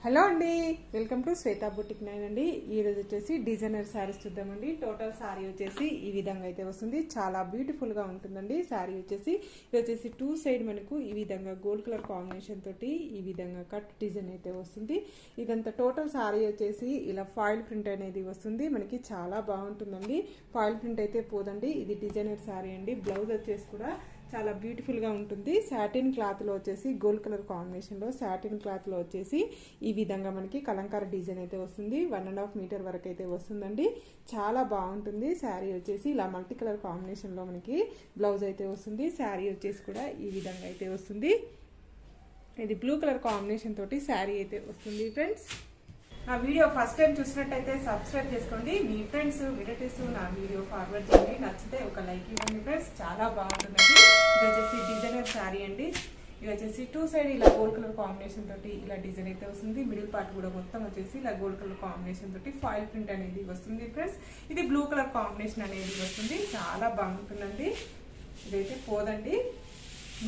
Hello అండి, welcome to Shweta boutique 9 అండి. ఈరోజు వచ్చేసి డిజైనర్ శారీస్ చూద్దామండి. టోటల్ శారీ వచ్చేసి ఈ విధంగా అయితే వస్తుంది. చాలా బ్యూటిఫుల్గా ఉంటుందండి. శారీ వచ్చేసి ఇది వచ్చేసి టూ సైడ్ మనకు ఈ విధంగా గోల్డ్ కలర్ కాంబినేషన్ తోటి ఈ విధంగా కట్ డిజైన్ అయితే వస్తుంది. ఇదంతా టోటల్ శారీ వచ్చేసి ఇలా ఫాయిల్ ప్రింట్ అనేది వస్తుంది. మనకి చాలా బాగుంటుందండి. ఫాయిల్ ప్రింట్ అయితే పోదండి. ఇది డిజైనర్ శారీ అండి. బ్లౌజ్ వచ్చేసి కూడా చాలా బ్యూటిఫుల్గా ఉంటుంది. సాటిన్ క్లాత్లో వచ్చేసి గోల్డ్ కలర్ కాంబినేషన్లో సాటిన్ క్లాత్లో వచ్చేసి ఈ విధంగా మనకి కలంకార డిజైన్ అయితే వస్తుంది. 1.5 మీటర్ వరకు అయితే వస్తుందండి. చాలా బాగుంటుంది. శారీ వచ్చేసి ఇలా మల్టీ కలర్ కాంబినేషన్లో మనకి బ్లౌజ్ అయితే వస్తుంది. శారీ వచ్చేసి కూడా ఈ విధంగా అయితే వస్తుంది. ఇది బ్లూ కలర్ కాంబినేషన్ తోటి శారీ అయితే వస్తుంది ఫ్రెండ్స్. నా వీడియో ఫస్ట్ టైం చూసినట్టయితే సబ్స్క్రైబ్ చేసుకోండి. మీ ఫ్రెండ్స్ రిలేటివ్స్ నా వీడియో ఫార్వర్డ్ చేయండి. నచ్చితే ఒక లైక్ ఇవ్వండి ఫ్రెండ్స్. చాలా బాగుంటుందండి. ఇది వచ్చేసి డిజైనర్ శారీ అండి. ఇది వచ్చేసి టూ సైడ్ ఇలా గోల్డ్ కలర్ కాంబినేషన్ తోటి ఇలా డిజైన్ అయితే వస్తుంది. మిడిల్ పార్ట్ కూడా మొత్తం వచ్చేసి ఇలా గోల్డ్ కలర్ కాంబినేషన్ తోటి ఫాయిల్ ప్రింట్ అనేది వస్తుంది ఫ్రెండ్స్. ఇది బ్లూ కలర్ కాంబినేషన్ అనేది వస్తుంది. చాలా బాగుంటుందండి. ఇదైతే పోదండి.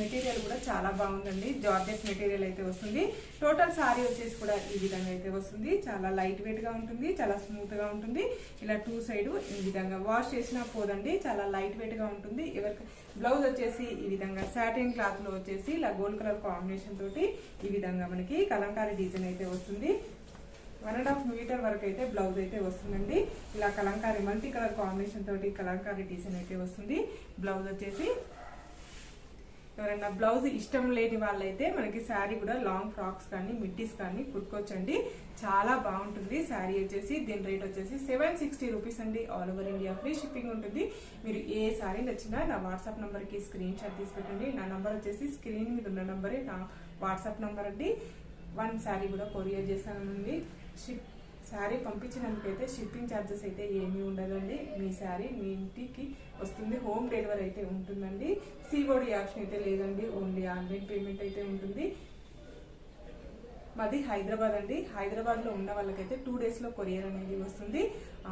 మెటీరియల్ కూడా చాలా బాగుందండి. జార్జెట్ మెటీరియల్ అయితే వస్తుంది. టోటల్ సారీ వచ్చేసి కూడా ఈ విధంగా అయితే వస్తుంది. చాలా లైట్ వెయిట్ గా ఉంటుంది. చాలా స్మూత్ గా ఉంటుంది. ఇలా టూ సైడ్ ఈ విధంగా వాష్ చేసినా పోదండి. చాలా లైట్ వెయిట్ గా ఉంటుంది. ఎవరికి బ్లౌజ్ వచ్చేసి ఈ విధంగా సాటిన్ క్లాత్ లో వచ్చేసి ఇలా గోల్డ్ కలర్ కాంబినేషన్ తోటి ఈ విధంగా మనకి కలంకారీ డిజైన్ అయితే వస్తుంది. 1.5 మీటర్ వరకు అయితే బ్లౌజ్ అయితే వస్తుందండి. ఇలా కలంకారీ మల్టీ కలర్ కాంబినేషన్ తోటి కలంకారీ డిజైన్ అయితే వస్తుంది. బ్లౌజ్ వచ్చేసి ఎవరైనా బ్లౌజ్ ఇష్టం లేని వాళ్ళైతే మనకి శారీ కూడా లాంగ్ ఫ్రాక్స్ కానీ మిడ్డీస్ కానీ కుట్టుకోవచ్చండి. చాలా బాగుంటుంది. శారీ వచ్చేసి దీని రేట్ వచ్చేసి 760 రూపీస్ అండి. All over India free shipping ఉంటుంది. మీరు ఏ శారీ నచ్చినా నా వాట్సాప్ నంబర్కి స్క్రీన్ షాట్ తీసి పెట్టండి. నా నంబర్ వచ్చేసి స్క్రీన్ మీద ఉన్న నంబరే నా వాట్సాప్ నంబర్ అండి. 1 శారీ కూడా కొరియర్ చేస్తానండి. శారీ పంపించినందుకైతే షిప్పింగ్ ఛార్జెస్ అయితే ఏమీ ఉండదండి. మీ శారీ మీ ఇంటికి వస్తుంది. హోమ్ డెలివరీ అయితే ఉంటుందండి. సిఓడి ఆప్షన్ అయితే లేదండి. ఓన్లీ ఆన్లైన్ పేమెంట్ అయితే ఉంటుంది. మాది హైదరాబాద్ అండి. హైదరాబాద్ లో ఉన్న వాళ్ళకైతే 2 డేస్ లో కొరియర్ అనేది వస్తుంది.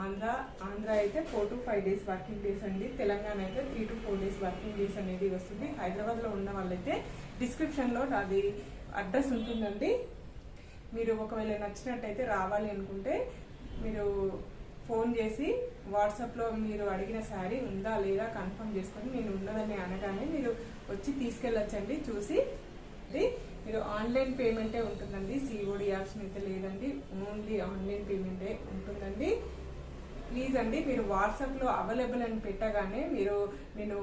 ఆంధ్ర అయితే 4 to 5 డేస్ వర్కింగ్ డేస్ అండి. తెలంగాణ అయితే 3 to 4 డేస్ వర్కింగ్ డేస్ అనేది వస్తుంది. హైదరాబాద్ లో ఉన్న వాళ్ళైతే డిస్క్రిప్షన్ లో నాది అడ్రస్ ఉంటుందండి. మీరు ఒకవేళ నచ్చినట్టయితే రావాలి అనుకుంటే మీరు ఫోన్ చేసి వాట్సాప్లో మీరు అడిగిన శారీ ఉందా లేదా కన్ఫర్మ్ చేసుకొని నేను ఉన్నదని అనగానే మీరు వచ్చి తీసుకెళ్ళొచ్చండి. చూసి మీరు ఆన్లైన్ పేమెంటే ఉంటుందండి. సిఓడి ఆప్షన్ అయితే లేదండి. ఓన్లీ ఆన్లైన్ పేమెంటే ఉంటుందండి. ప్లీజ్ అండి మీరు వాట్సాప్లో అవైలబుల్ అని పెట్టగానే నేను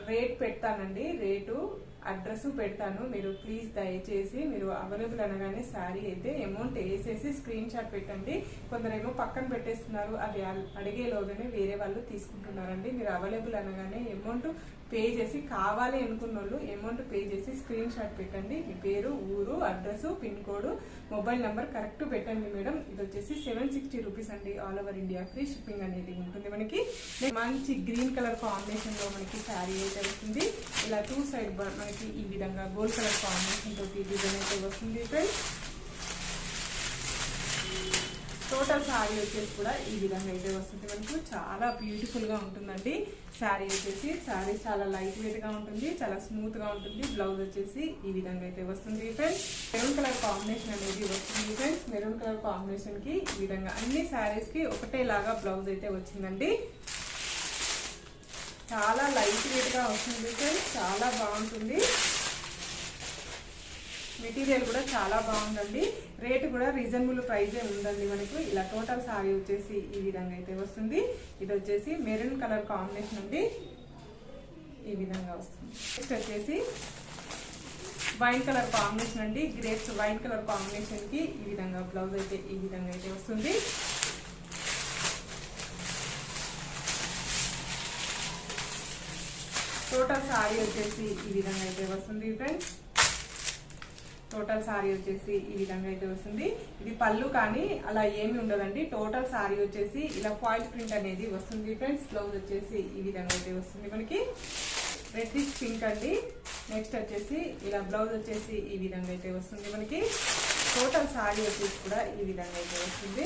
రేట్ పెడతానండి. రేటు అడ్రస్ పెడతాను. మీరు ప్లీజ్ దయచేసి మీరు అవైలబుల్ అనగానే శారీ అయితే అమౌంట్ వేసేసి స్క్రీన్ షాట్ పెట్టండి. కొందరేమో పక్కన పెట్టేస్తున్నారు. అది అడిగేలోగానే వేరే వాళ్ళు తీసుకుంటున్నారండి. మీరు అవైలబుల్ అనగానే అమౌంట్ పే చేసి కావాలి అనుకున్న వాళ్ళు అమౌంట్ పే చేసి స్క్రీన్ షాట్ పెట్టండి. మీ పేరు, ఊరు, address, pin code, mobile number correct పెట్టండి మేడం. ఇది వచ్చేసి 760 రూపీస్ అండి. All over India free shipping అనేది ఉంటుంది. మనకి మంచి గ్రీన్ కలర్ కాంబినేషన్ లో మనకి శారీ అయితే వస్తుంది. ఇలా టూ సైడ్ మనకి ఈ విధంగా గోల్డ్ కలర్ కాంబినేషన్ తోటి డిజైన్ అయితే వస్తుంది ఫ్రెండ్స్. టోటల్ శారీ వచ్చేసి కూడా ఈ విధంగా అయితే వస్తుంది. మనకు చాలా బ్యూటిఫుల్ గా ఉంటుందండి. శారీ వచ్చేసి శారీ చాలా లైట్ వెయిట్ గా ఉంటుంది. చాలా స్మూత్ గా ఉంటుంది. బ్లౌజ్ వచ్చేసి ఈ విధంగా అయితే వస్తుంది ఫ్రెండ్స్. మెరూన్ కలర్ కాంబినేషన్ అనేది వస్తుంది ఫ్రెండ్స్. మెరూన్ కలర్ కాంబినేషన్ కి ఈ విధంగా అన్ని శారీస్ కి ఒకటేలాగా బ్లౌజ్ అయితే వచ్చిందండి. చాలా లైట్ వెయిట్ గా వస్తుంది ఫ్రెండ్స్. చాలా బాగుంటుంది. మెటీరియల్ కూడా చాలా బాగుందండి. రేట్ కూడా రీజనబుల్ ప్రైజే ఉందండి. మనకు ఇలా టోటల్ శారీ వచ్చేసి ఈ విధంగా అయితే వస్తుంది. ఇది వచ్చేసి మెరూన్ కలర్ కాంబినేషన్ అండి. ఈ విధంగా వస్తుంది. నెక్స్ట్ వచ్చేసి వైన్ కలర్ కాంబినేషన్ అండి. గ్రేప్స్ వైన్ కలర్ కాంబినేషన్ కి ఈ విధంగా బ్లౌజ్ అయితే ఈ విధంగా అయితే వస్తుంది. టోటల్ శారీ వచ్చేసి ఈ విధంగా అయితే వస్తుంది ఫ్రెండ్స్. టోటల్ శారీ వచ్చేసి ఈ విధంగా అయితే వస్తుంది. ఇది పళ్ళు కానీ అలా ఏమి ఉండదండి. టోటల్ శారీ వచ్చేసి ఇలా ఫాయిల్ ప్రింట్ అనేది వస్తుంది ఫ్రెండ్స్. బ్లౌజ్ వచ్చేసి ఈ విధంగా అయితే వస్తుంది. మనకి రెడ్డిష్ పింక్ అండి. నెక్స్ట్ వచ్చేసి ఇలా బ్లౌజ్ వచ్చేసి ఈ విధంగా అయితే వస్తుంది. మనకి టోటల్ శారీ వచ్చేసి కూడా ఈ విధంగా అయితే వస్తుంది.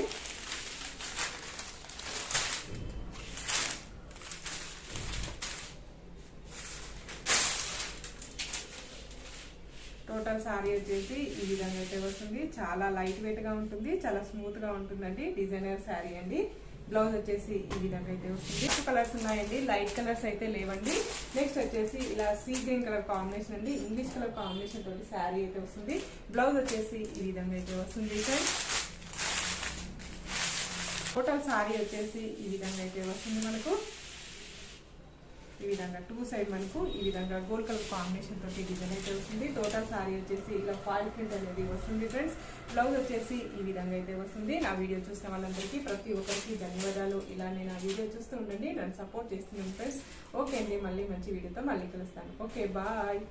టోటల్ సారీ వచ్చేసి ఈ విధంగా అయితే వస్తుంది. చాలా లైట్ వెయిట్ గా ఉంటుంది, చాలా స్మూత్ గా ఉంటుందండి. డిజైనర్ శారీ అండి. బ్లౌజ్ వచ్చేసి ఈ విధంగా అయితే వస్తుంది. 2 కలర్స్ ఉన్నాయండి, లైట్ కలర్స్ అయితే లేవండి. నెక్స్ట్ వచ్చేసి ఇలా సీ గ్రీన్ కలర్ కాంబినేషన్ అండి, ఇంగ్లీష్ కలర్ కాంబినేషన్ తోటి శారీ అయితే వస్తుంది. బ్లౌజ్ వచ్చేసి ఈ విధంగా అయితే వస్తుంది ఫ్రెండ్స్. టోటల్ సారీ వచ్చేసి ఈ విధంగా అయితే వస్తుంది. మనకు ఈ విధంగా 2 సైడ్ మనకు ఈ విధంగా గోల్డ్ కలర్ కాంబినేషన్ తోటి డిజైన్ అయితే వస్తుంది. టోటల్ సారీ వచ్చేసి ఇలా ఫాయిల్ ప్రింట్ అనేది వస్తుంది ఫ్రెండ్స్. బ్లౌజ్ వచ్చేసి ఈ విధంగా అయితే వస్తుంది. నా వీడియో చూసిన వాళ్ళందరికీ ప్రతి ఒక్కరికి ధన్యవాదాలు. ఇలానే నా వీడియో చూస్తూ ఉండండి, నన్ను సపోర్ట్ చేస్తున్నాను ఫ్రెండ్స్. ఓకే అండి, మళ్ళీ మంచి వీడియోతో మళ్ళీ కలుస్తాను. Okay, bye.